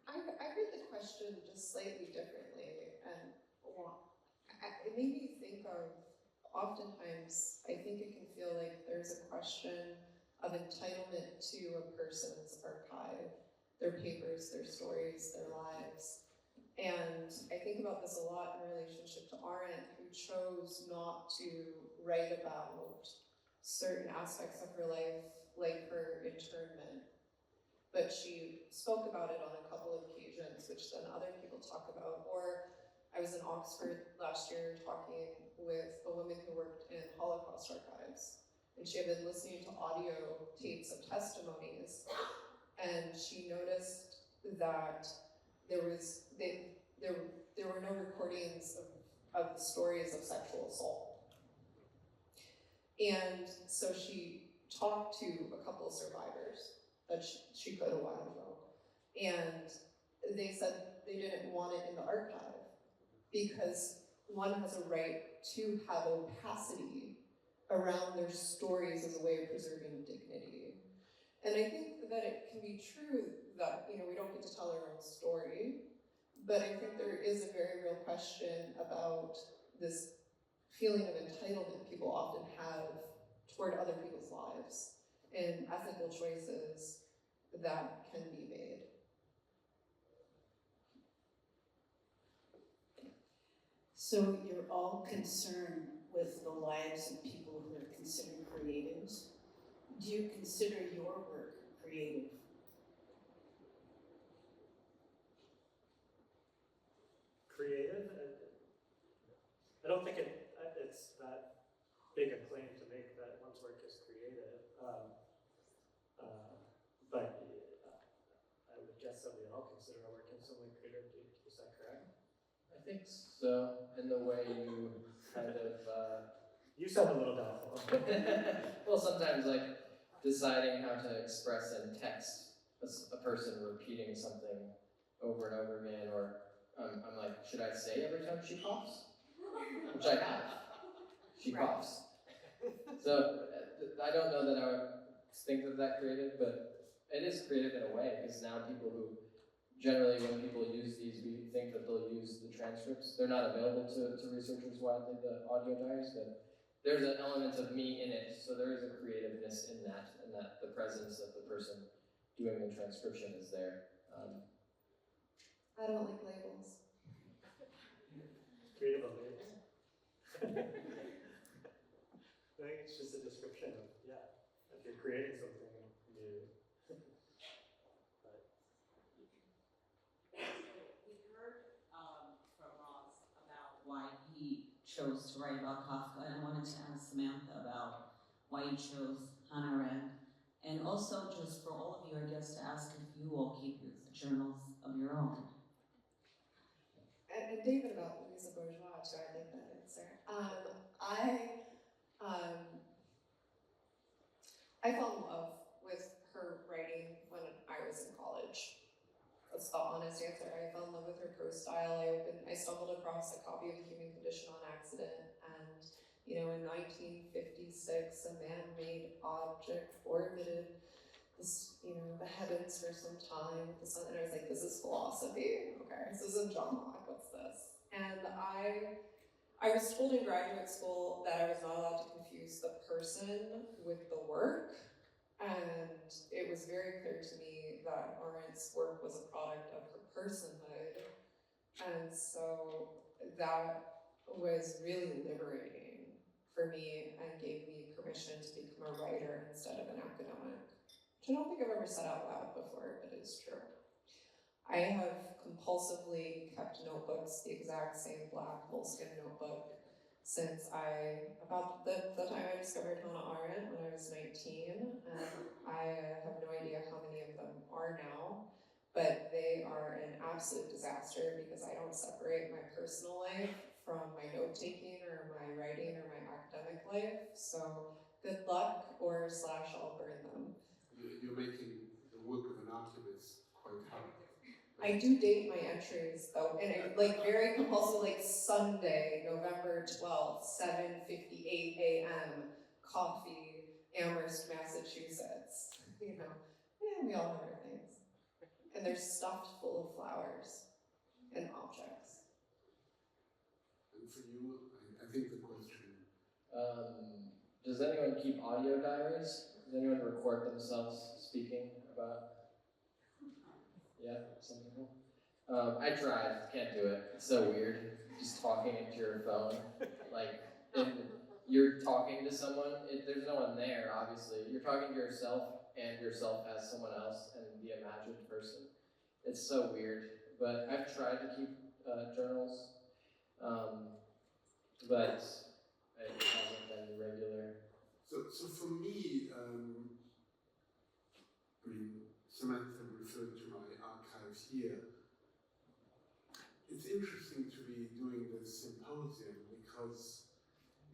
Speaker 4: I heard the question just slightly differently, and it made me think of, oftentimes, I think it can feel like there's a question of entitlement to a person's archive, their papers, their stories, their lives. And I think about this a lot in relationship to Arendt, who chose not to write about certain aspects of her life, like her internment. But she spoke about it on a couple of occasions, which then other people talk about. Or I was in Oxford last year talking with a woman who worked in Holocaust archives, and she had been listening to audio tapes of testimonies. and she noticed that there were no recordings of the stories of sexual assault. And so she talked to a couple of survivors that she could a while ago, and they said they didn't want it in the archive because one has a right to have opacity around their stories as a way of preserving dignity. And I think that it can be true that, you know, we don't get to tell our own story, but I think there is a very real question about this feeling of entitlement people often have toward other people's lives and ethical choices that can be made.
Speaker 7: So you're all concerned with the lives of people who are considered creatives. Do you consider your work creative?
Speaker 5: Creative? I don't think it's that big a claim to make that one's work is creative. But I would guess that we all consider our work in some way creative. Is that correct?
Speaker 2: I think so, in the way you kind of,
Speaker 5: You sound a little doubtful.
Speaker 2: well, sometimes like deciding how to express in text a person repeating something over and over again, or I'm like, should I say every time she coughs? Which I have. She coughs. So I don't know that I would think of that creative, but it is creative in a way, because now people who, generally when people use these, we think that they'll use the transcripts. They're not available to researchers widely, the audio diaries, but there's an element of me in it, so there is a creativeness in that, and that the presence of the person doing the transcription is there.
Speaker 4: I don't like labels.
Speaker 5: Creative of labels. I think it's just a description of, yeah, if you're creating something new.
Speaker 8: We heard from Ross about why he chose to write about Kafka, and I wanted to ask Samantha about why you chose Hannah Arendt, and also just for all of you, I guess, to ask if you all keep journals of your own.
Speaker 4: And David about Louisa Bourgeois too, I think that answer. I fell in love with her writing when I was in college. That's the honest answer. I fell in love with her prose style. I stumbled across a copy of The Human Condition on accident, and you know, in 1956, a man-made object orbited this, you know, the heavens for some time with the sun, and I was like, this is philosophy. Okay, this isn't John Locke. What's this? And I was told in graduate school that I was not allowed to confuse the person with the work, and it was very clear to me that Arendt's work was a product of her personhood, and so that was really liberating for me and gave me permission to become a writer instead of an academic, which I don't think I've ever said out loud before, but it is true. I have compulsively kept notebooks, the exact same black moleskin notebook, since about the time I discovered Hannah Arendt when I was 19, and I have no idea how many of them are now, but they are an absolute disaster because I don't separate my personal life from my note-taking or my writing or my academic life, so good luck, or / I'll burn them.
Speaker 1: You're making the work of an archivist quite hard.
Speaker 4: I do date my entries though, and I like very compulsive, like Sunday, November 12th, 7:58 a.m., coffee, Amherst, Massachusetts. You know, yeah, we all have our things. And they're stuffed full of flowers and objects.
Speaker 1: And for you, I think the question.
Speaker 2: Does anyone keep audio diaries? Does anyone record themselves speaking about? Yeah, some people. I tried, can't do it. It's so weird. Just talking into your phone. Like, if you're talking to someone, there's no one there, obviously. You're talking to yourself, and yourself as someone else, and the imagined person. It's so weird. But I've tried to keep journals, but it hasn't been regular.
Speaker 1: So for me, I mean, Samantha archive here. It's interesting to be doing this symposium because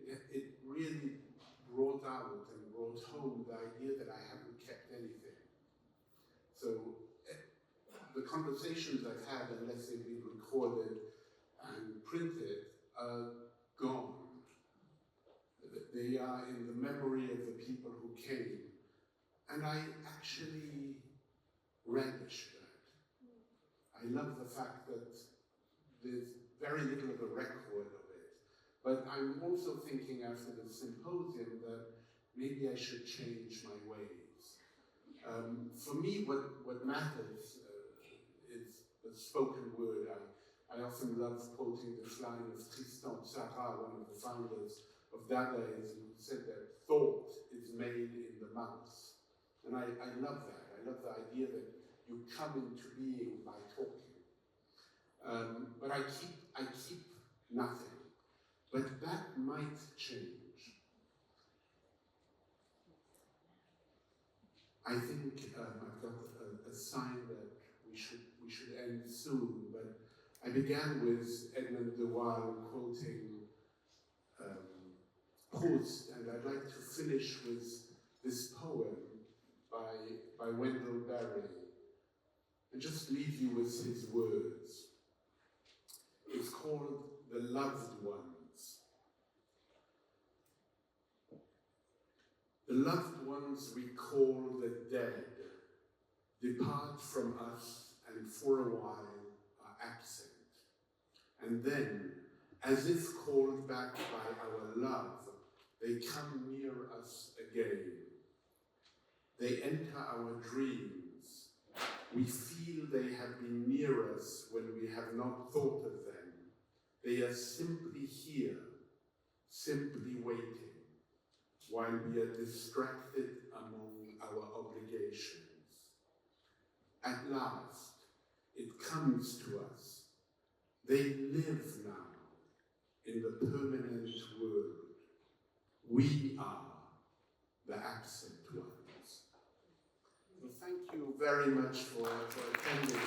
Speaker 1: it really brought out and brought home the idea that I haven't kept anything. So the conversations I've had, unless they've been recorded and printed, are gone. They are in the memory of the people who came. And I actually relish that. I love the fact that there's very little of a record of it. But I'm also thinking after the symposium that maybe I should change my ways. For me, what matters is the spoken word. I often love quoting this line of Tristan Tzara, one of the founders of Dadaism, who said that thought is made in the mouth. And I love that. I love the idea that you come into being by talking. But I keep nothing. But that might change. I think I've got a sign that we should end soon. But I began with Edmond de Waal quoting Proust, and I'd like to finish with this poem by Wendell Berry, and just leave you with his words. It's called The Loved Ones. The loved ones we call the dead depart from us and for a while are absent. And then, as if called back by our love, they come near us again. They enter our dreams. We feel they have been near us when we have not thought of them. They are simply here, simply waiting, while we are distracted among our obligations. At last, it comes to us. They live now in the permanent world. We are the absent ones. Well, thank you very much for attending.